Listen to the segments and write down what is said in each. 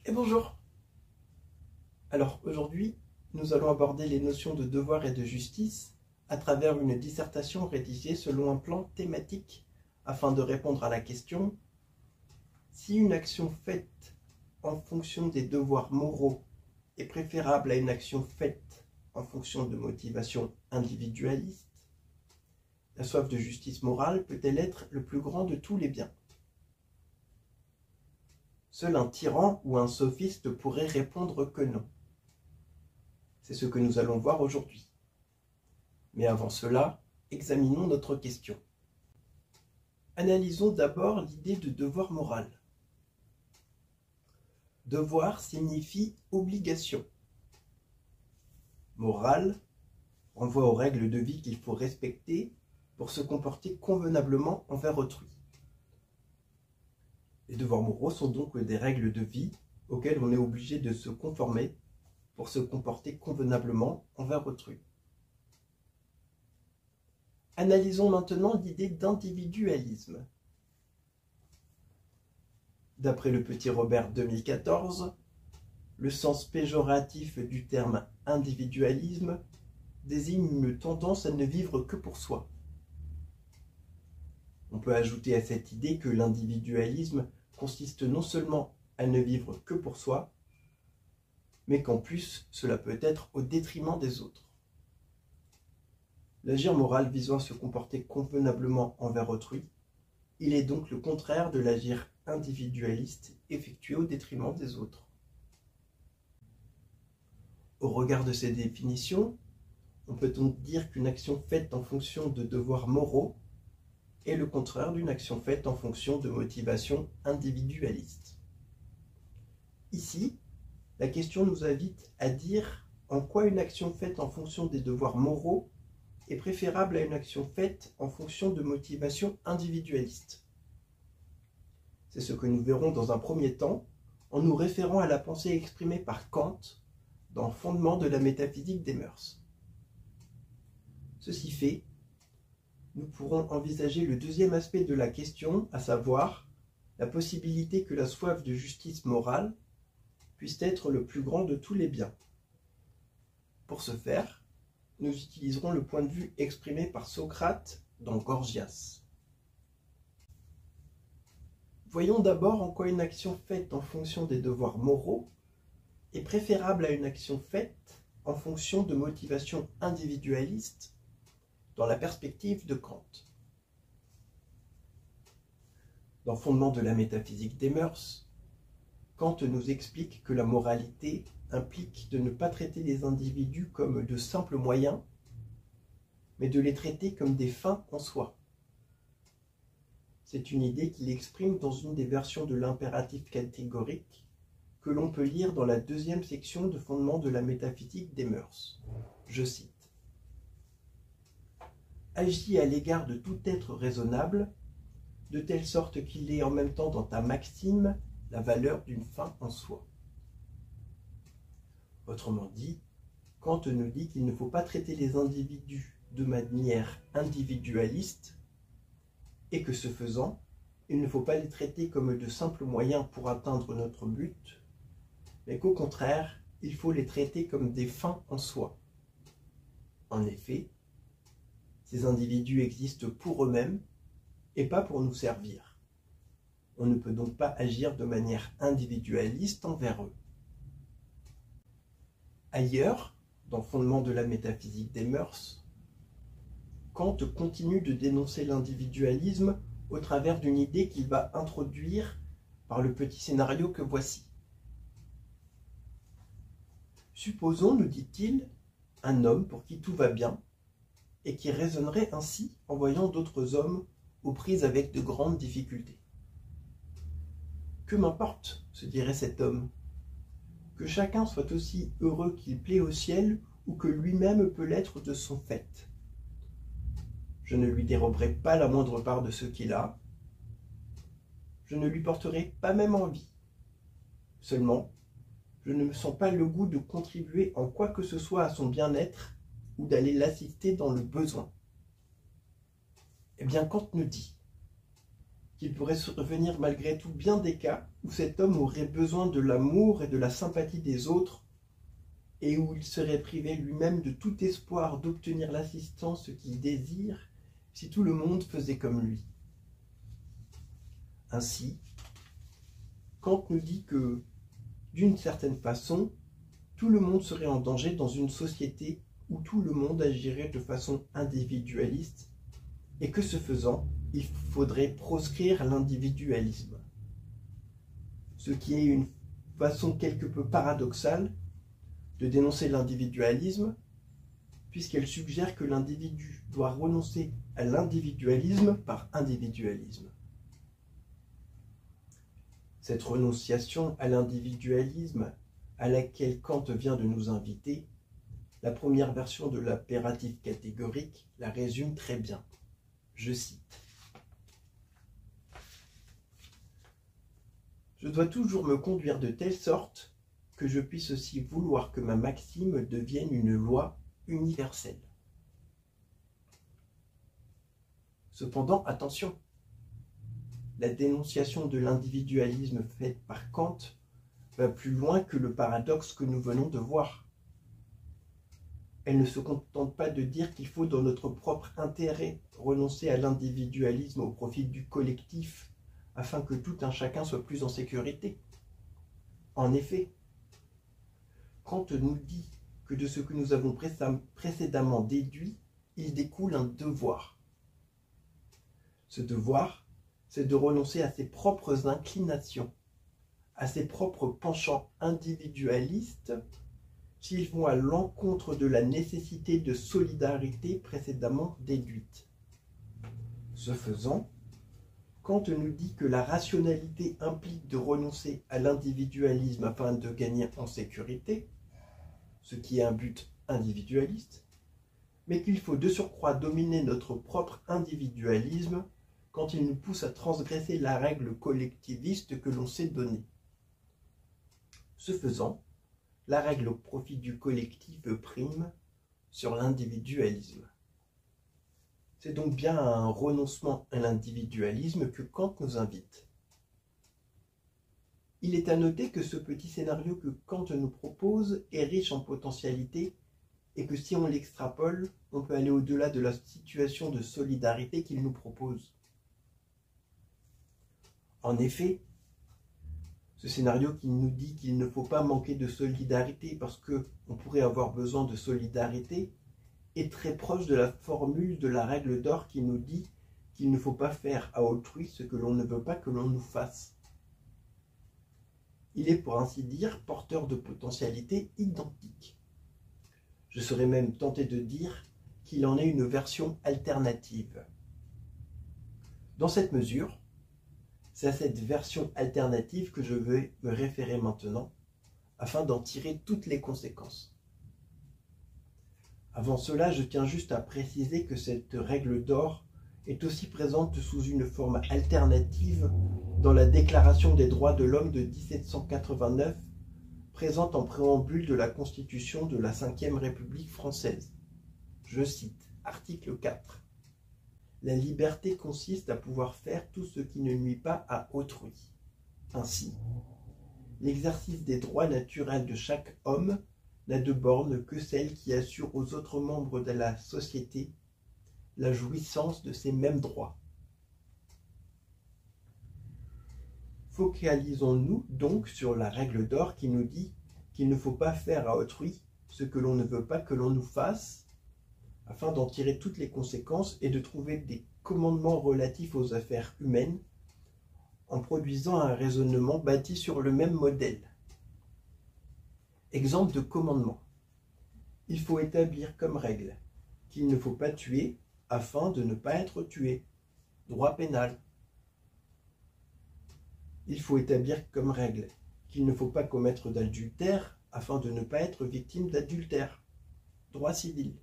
Et bonjour. Alors aujourd'hui, nous allons aborder les notions de devoir et de justice à travers une dissertation rédigée selon un plan thématique afin de répondre à la question: si une action faite en fonction des devoirs moraux est préférable à une action faite en fonction de motivations individualistes, la soif de justice morale peut-elle être le plus grand de tous les biens? Seul un tyran ou un sophiste pourrait répondre que non. C'est ce que nous allons voir aujourd'hui. Mais avant cela, examinons notre question. Analysons d'abord l'idée de devoir moral. Devoir signifie obligation. Morale renvoie aux règles de vie qu'il faut respecter pour se comporter convenablement envers autrui. Les devoirs moraux sont donc des règles de vie auxquelles on est obligé de se conformer pour se comporter convenablement envers autrui. Analysons maintenant l'idée d'individualisme. D'après le Petit Robert 2014, le sens péjoratif du terme individualisme désigne une tendance à ne vivre que pour soi. On peut ajouter à cette idée que l'individualisme consiste non seulement à ne vivre que pour soi, mais qu'en plus, cela peut être au détriment des autres. L'agir moral visant à se comporter convenablement envers autrui, il est donc le contraire de l'agir individualiste effectué au détriment des autres. Au regard de ces définitions, on peut donc dire qu'une action faite en fonction de devoirs moraux est le contraire d'une action faite en fonction de motivations individualistes. Ici, la question nous invite à dire en quoi une action faite en fonction des devoirs moraux est préférable à une action faite en fonction de motivations individualistes. C'est ce que nous verrons dans un premier temps en nous référant à la pensée exprimée par Kant dans Fondement de la métaphysique des mœurs. Ceci fait, nous pourrons envisager le deuxième aspect de la question, à savoir la possibilité que la soif de justice morale puisse être le plus grand de tous les biens. Pour ce faire, nous utiliserons le point de vue exprimé par Socrate dans Gorgias. Voyons d'abord en quoi une action faite en fonction des devoirs moraux est préférable à une action faite en fonction de motivations individualistes dans la perspective de Kant. Dans Fondement de la métaphysique des mœurs, Kant nous explique que la moralité implique de ne pas traiter les individus comme de simples moyens, mais de les traiter comme des fins en soi. C'est une idée qu'il exprime dans une des versions de l'impératif catégorique que l'on peut lire dans la deuxième section de Fondement de la métaphysique des mœurs. Je cite: « Agis à l'égard de tout être raisonnable, de telle sorte qu'il ait en même temps dans ta maxime la valeur d'une fin en soi. » Autrement dit, Kant nous dit qu'il ne faut pas traiter les individus de manière individualiste et que ce faisant, il ne faut pas les traiter comme de simples moyens pour atteindre notre but, mais qu'au contraire, il faut les traiter comme des fins en soi. En effet, ces individus existent pour eux-mêmes et pas pour nous servir. On ne peut donc pas agir de manière individualiste envers eux. Ailleurs, dans Fondement de la métaphysique des mœurs, Kant continue de dénoncer l'individualisme au travers d'une idée qu'il va introduire par le petit scénario que voici. Supposons, nous dit-il, un homme pour qui tout va bien et qui raisonnerait ainsi en voyant d'autres hommes aux prises avec de grandes difficultés. Que m'importe, se dirait cet homme, que chacun soit aussi heureux qu'il plaît au ciel ou que lui-même peut l'être de son fait. Je ne lui déroberai pas la moindre part de ce qu'il a. Je ne lui porterai pas même envie. Seulement, je ne me sens pas le goût de contribuer en quoi que ce soit à son bien-être ou d'aller l'assister dans le besoin. Eh bien, Kant nous dit: qu'il pourrait survenir malgré tout bien des cas où cet homme aurait besoin de l'amour et de la sympathie des autres, et où il serait privé lui-même de tout espoir d'obtenir l'assistance qu'il désire si tout le monde faisait comme lui. Ainsi, Kant nous dit que, d'une certaine façon, tout le monde serait en danger dans une société où tout le monde agirait de façon individualiste, et que ce faisant, il faudrait proscrire l'individualisme. Ce qui est une façon quelque peu paradoxale de dénoncer l'individualisme, puisqu'elle suggère que l'individu doit renoncer à l'individualisme par individualisme. Cette renonciation à l'individualisme à laquelle Kant vient de nous inviter, la première version de l'impératif catégorique la résume très bien. Je cite. Je dois toujours me conduire de telle sorte que je puisse aussi vouloir que ma maxime devienne une loi universelle. Cependant, attention, la dénonciation de l'individualisme faite par Kant va plus loin que le paradoxe que nous venons de voir. Elle ne se contente pas de dire qu'il faut, dans notre propre intérêt, renoncer à l'individualisme au profit du collectif, afin que tout un chacun soit plus en sécurité. En effet, Kant nous dit que de ce que nous avons précédemment déduit, il découle un devoir. Ce devoir, c'est de renoncer à ses propres inclinations, à ses propres penchants individualistes, s'ils vont à l'encontre de la nécessité de solidarité précédemment déduite. Ce faisant, Kant nous dit que la rationalité implique de renoncer à l'individualisme afin de gagner en sécurité, ce qui est un but individualiste, mais qu'il faut de surcroît dominer notre propre individualisme quand il nous pousse à transgresser la règle collectiviste que l'on s'est donnée. Ce faisant, la règle au profit du collectif prime sur l'individualisme. C'est donc bien à un renoncement à l'individualisme que Kant nous invite. Il est à noter que ce petit scénario que Kant nous propose est riche en potentialités et que si on l'extrapole, on peut aller au-delà de la situation de solidarité qu'il nous propose. En effet, ce scénario qui nous dit qu'il ne faut pas manquer de solidarité parce qu'on pourrait avoir besoin de solidarité est très proche de la formule de la règle d'or qui nous dit qu'il ne faut pas faire à autrui ce que l'on ne veut pas que l'on nous fasse. Il est pour ainsi dire porteur de potentialités identiques. Je serais même tenté de dire qu'il en est une version alternative. Dans cette mesure, c'est à cette version alternative que je vais me référer maintenant, afin d'en tirer toutes les conséquences. Avant cela, je tiens juste à préciser que cette règle d'or est aussi présente sous une forme alternative dans la Déclaration des droits de l'homme de 1789, présente en préambule de la Constitution de la Ve République française. Je cite, article 4. La liberté consiste à pouvoir faire tout ce qui ne nuit pas à autrui. Ainsi, l'exercice des droits naturels de chaque homme n'a de borne que celle qui assure aux autres membres de la société la jouissance de ces mêmes droits. Focalisons-nous donc sur la règle d'or qui nous dit qu'il ne faut pas faire à autrui ce que l'on ne veut pas que l'on nous fasse, afin d'en tirer toutes les conséquences et de trouver des commandements relatifs aux affaires humaines, en produisant un raisonnement bâti sur le même modèle. Exemple de commandement. Il faut établir comme règle qu'il ne faut pas tuer afin de ne pas être tué. Droit pénal. Il faut établir comme règle qu'il ne faut pas commettre d'adultère afin de ne pas être victime d'adultère. Droit civil.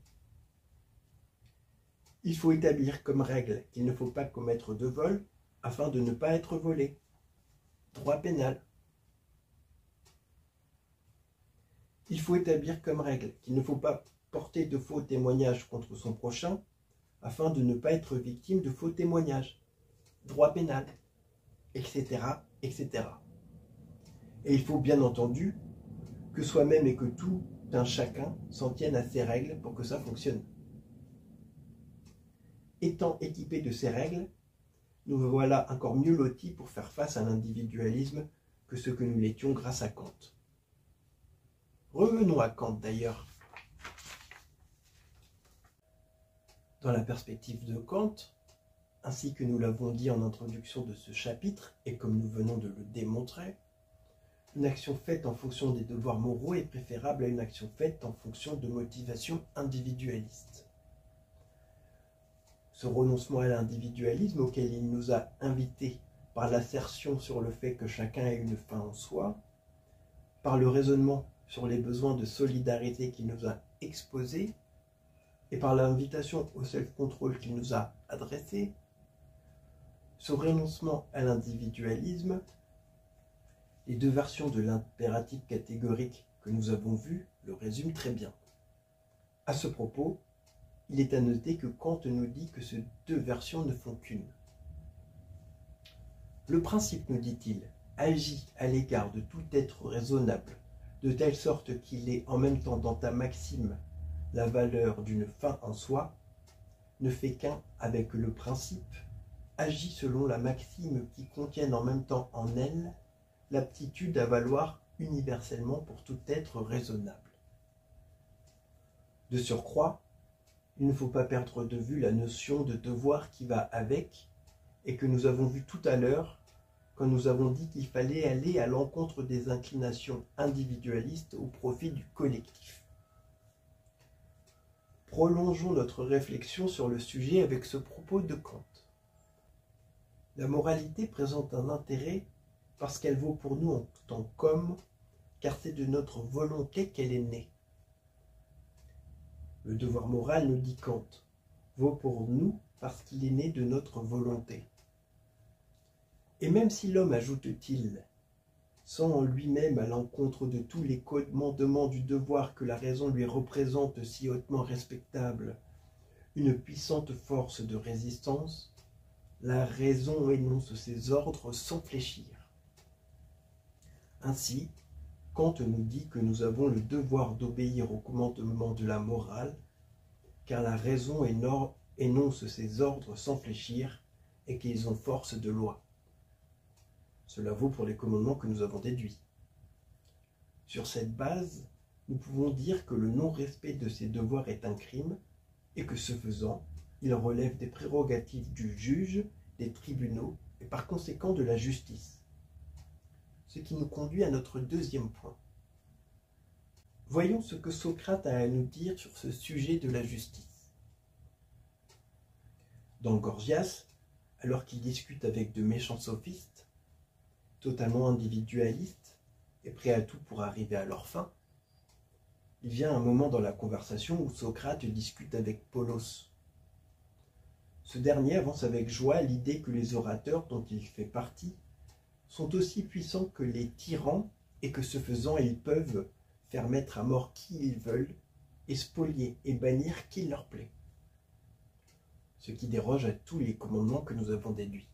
Il faut établir comme règle qu'il ne faut pas commettre de vol afin de ne pas être volé. Droit pénal. Il faut établir comme règle qu'il ne faut pas porter de faux témoignages contre son prochain afin de ne pas être victime de faux témoignages. Droit pénal. etc., etc. Et il faut bien entendu que soi-même et que tout un chacun s'en tienne à ces règles pour que ça fonctionne. Étant équipés de ces règles, nous voilà encore mieux lotis pour faire face à l'individualisme que ce que nous l'étions grâce à Kant. Revenons à Kant d'ailleurs. Dans la perspective de Kant, ainsi que nous l'avons dit en introduction de ce chapitre, et comme nous venons de le démontrer, une action faite en fonction des devoirs moraux est préférable à une action faite en fonction de motivations individualistes. Ce renoncement à l'individualisme auquel il nous a invités par l'assertion sur le fait que chacun a une fin en soi, par le raisonnement sur les besoins de solidarité qu'il nous a exposés, et par l'invitation au self-control qu'il nous a adressé, ce renoncement à l'individualisme, les deux versions de l'impératif catégorique que nous avons vues le résument très bien. À ce propos, il est à noter que Kant nous dit que ces deux versions ne font qu'une. Le principe, nous dit-il, agit à l'égard de tout être raisonnable, de telle sorte qu'il ait en même temps dans ta maxime la valeur d'une fin en soi, ne fait qu'un avec le principe, agit selon la maxime qui contienne en même temps en elle l'aptitude à valoir universellement pour tout être raisonnable. De surcroît, il ne faut pas perdre de vue la notion de devoir qui va avec et que nous avons vu tout à l'heure quand nous avons dit qu'il fallait aller à l'encontre des inclinations individualistes au profit du collectif. Prolongeons notre réflexion sur le sujet avec ce propos de Kant. La moralité présente un intérêt parce qu'elle vaut pour nous en tant qu'hommes, car c'est de notre volonté qu'elle est née. Le devoir moral, nous dit Kant, vaut pour nous parce qu'il est né de notre volonté. Et même si l'homme, ajoute-t-il, sent en lui-même à l'encontre de tous les commandements du devoir que la raison lui représente si hautement respectable, une puissante force de résistance, la raison énonce ses ordres sans fléchir. Ainsi, Kant nous dit que nous avons le devoir d'obéir aux commandements de la morale, car la raison énonce ses ordres sans fléchir et qu'ils ont force de loi. Cela vaut pour les commandements que nous avons déduits. Sur cette base, nous pouvons dire que le non-respect de ces devoirs est un crime et que ce faisant, il relève des prérogatives du juge, des tribunaux et par conséquent de la justice. Ce qui nous conduit à notre deuxième point. Voyons ce que Socrate a à nous dire sur ce sujet de la justice. Dans Gorgias, alors qu'il discute avec de méchants sophistes, totalement individualistes et prêts à tout pour arriver à leur fin, il vient un moment dans la conversation où Socrate discute avec Polos. Ce dernier avance avec joie l'idée que les orateurs dont il fait partie sont aussi puissants que les tyrans et que ce faisant ils peuvent faire mettre à mort qui ils veulent et spolier et bannir qui leur plaît. Ce qui déroge à tous les commandements que nous avons déduits.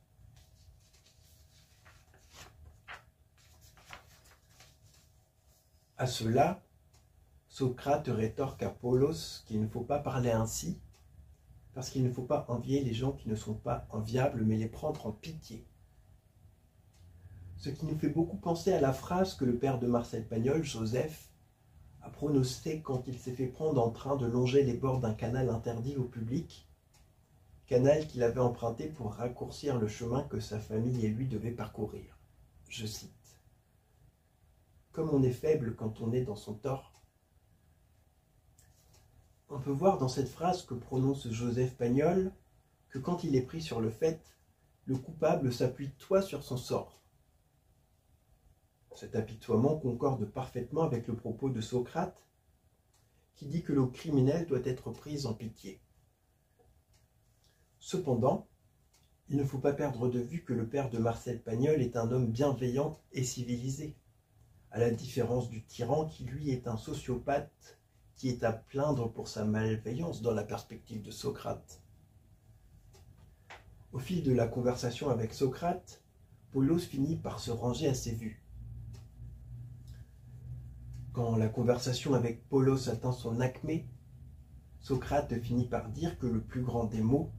À cela, Socrate rétorque à Polos qu'il ne faut pas parler ainsi, parce qu'il ne faut pas envier les gens qui ne sont pas enviables, mais les prendre en pitié. Ce qui nous fait beaucoup penser à la phrase que le père de Marcel Pagnol, Joseph, a prononcée quand il s'est fait prendre en train de longer les bords d'un canal interdit au public, canal qu'il avait emprunté pour raccourcir le chemin que sa famille et lui devaient parcourir. Je cite. « Comme on est faible quand on est dans son tort », on peut voir dans cette phrase que prononce Joseph Pagnol que quand il est pris sur le fait, le coupable s'appuie toi sur son sort. Cet apitoiement concorde parfaitement avec le propos de Socrate, qui dit que le criminel doit être pris en pitié. Cependant, il ne faut pas perdre de vue que le père de Marcel Pagnol est un homme bienveillant et civilisé, à la différence du tyran qui lui est un sociopathe qui est à plaindre pour sa malveillance dans la perspective de Socrate. Au fil de la conversation avec Socrate, Polos finit par se ranger à ses vues. Quand la conversation avec Polos atteint son acmé, Socrate finit par dire que le plus grand des maux,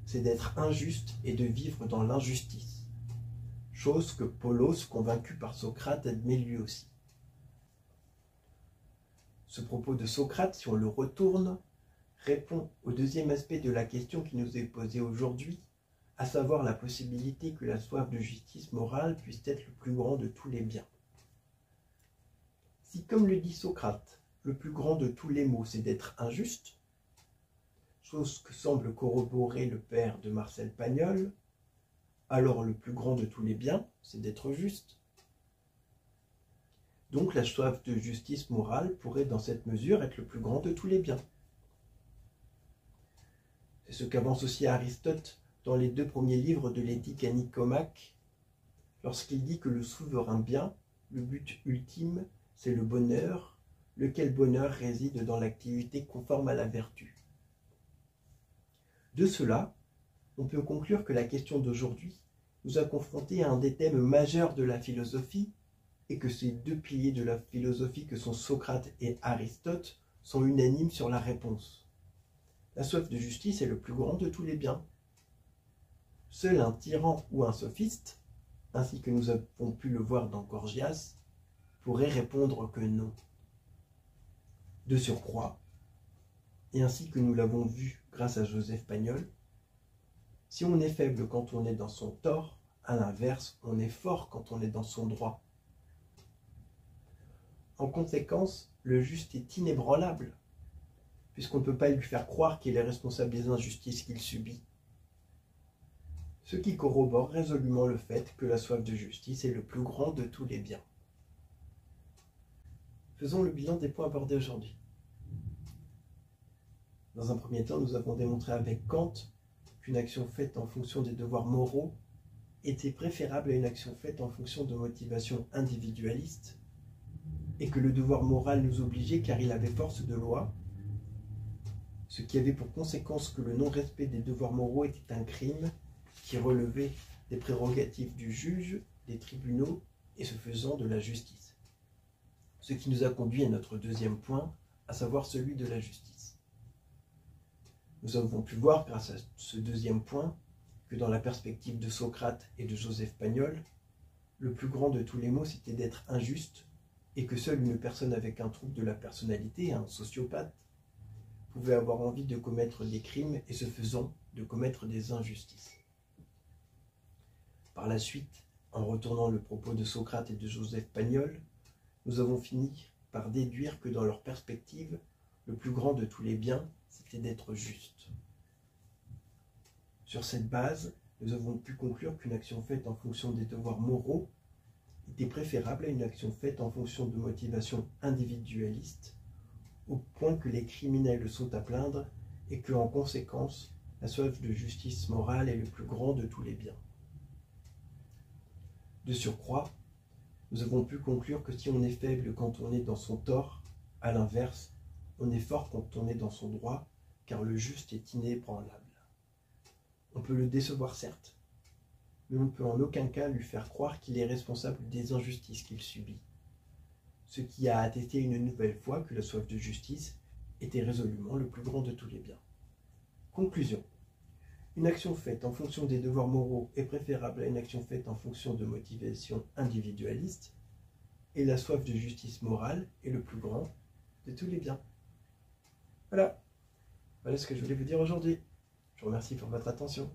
c'est d'être injuste et de vivre dans l'injustice. Chose que Polos, convaincu par Socrate, admet lui aussi. Ce propos de Socrate, si on le retourne, répond au deuxième aspect de la question qui nous est posée aujourd'hui, à savoir la possibilité que la soif de justice morale puisse être le plus grand de tous les biens. Si, comme le dit Socrate, le plus grand de tous les maux, c'est d'être injuste, chose que semble corroborer le père de Marcel Pagnol, alors le plus grand de tous les biens, c'est d'être juste. Donc la soif de justice morale pourrait dans cette mesure être le plus grand de tous les biens. C'est ce qu'avance aussi Aristote dans les 2 premiers livres de l'Éthique à Nicomaque, lorsqu'il dit que le souverain bien, le but ultime, c'est le bonheur, lequel bonheur réside dans l'activité conforme à la vertu. De cela, on peut conclure que la question d'aujourd'hui nous a confrontés à un des thèmes majeurs de la philosophie et que ces 2 piliers de la philosophie que sont Socrate et Aristote sont unanimes sur la réponse. La soif de justice est le plus grand de tous les biens. Seul un tyran ou un sophiste, ainsi que nous avons pu le voir dans Gorgias, pourrait répondre que non. De surcroît, et ainsi que nous l'avons vu grâce à Joseph Pagnol, si on est faible quand on est dans son tort, à l'inverse, on est fort quand on est dans son droit. En conséquence, le juste est inébranlable, puisqu'on ne peut pas lui faire croire qu'il est responsable des injustices qu'il subit. Ce qui corrobore résolument le fait que la soif de justice est le plus grand de tous les biens. Faisons le bilan des points abordés aujourd'hui. Dans un premier temps, nous avons démontré avec Kant qu'une action faite en fonction des devoirs moraux était préférable à une action faite en fonction de motivations individualistes, et que le devoir moral nous obligeait car il avait force de loi, ce qui avait pour conséquence que le non-respect des devoirs moraux était un crime qui relevait des prérogatives du juge, des tribunaux, et ce faisant de la justice. Ce qui nous a conduit à notre deuxième point, à savoir celui de la justice. Nous avons pu voir, grâce à ce deuxième point, que dans la perspective de Socrate et de Joseph Pagnol, le plus grand de tous les maux, c'était d'être injuste, et que seule une personne avec un trouble de la personnalité, un sociopathe, pouvait avoir envie de commettre des crimes et ce faisant de commettre des injustices. Par la suite, en retournant le propos de Socrate et de Joseph Pagnol, nous avons fini par déduire que dans leur perspective, le plus grand de tous les biens, c'était d'être juste. Sur cette base, nous avons pu conclure qu'une action faite en fonction des devoirs moraux était préférable à une action faite en fonction de motivations individualistes, au point que les criminels sont à plaindre et que, en conséquence, la soif de justice morale est le plus grand de tous les biens. De surcroît, nous avons pu conclure que si on est faible quand on est dans son tort, à l'inverse, on est fort quand on est dans son droit, car le juste est inébranlable. On peut le décevoir certes, mais on ne peut en aucun cas lui faire croire qu'il est responsable des injustices qu'il subit, ce qui a attesté une nouvelle fois que la soif de justice était résolument le plus grand de tous les biens. Conclusion. Une action faite en fonction des devoirs moraux est préférable à une action faite en fonction de motivations individualistes, et la soif de justice morale est le plus grand de tous les biens. Voilà ce que je voulais vous dire aujourd'hui. Je vous remercie pour votre attention.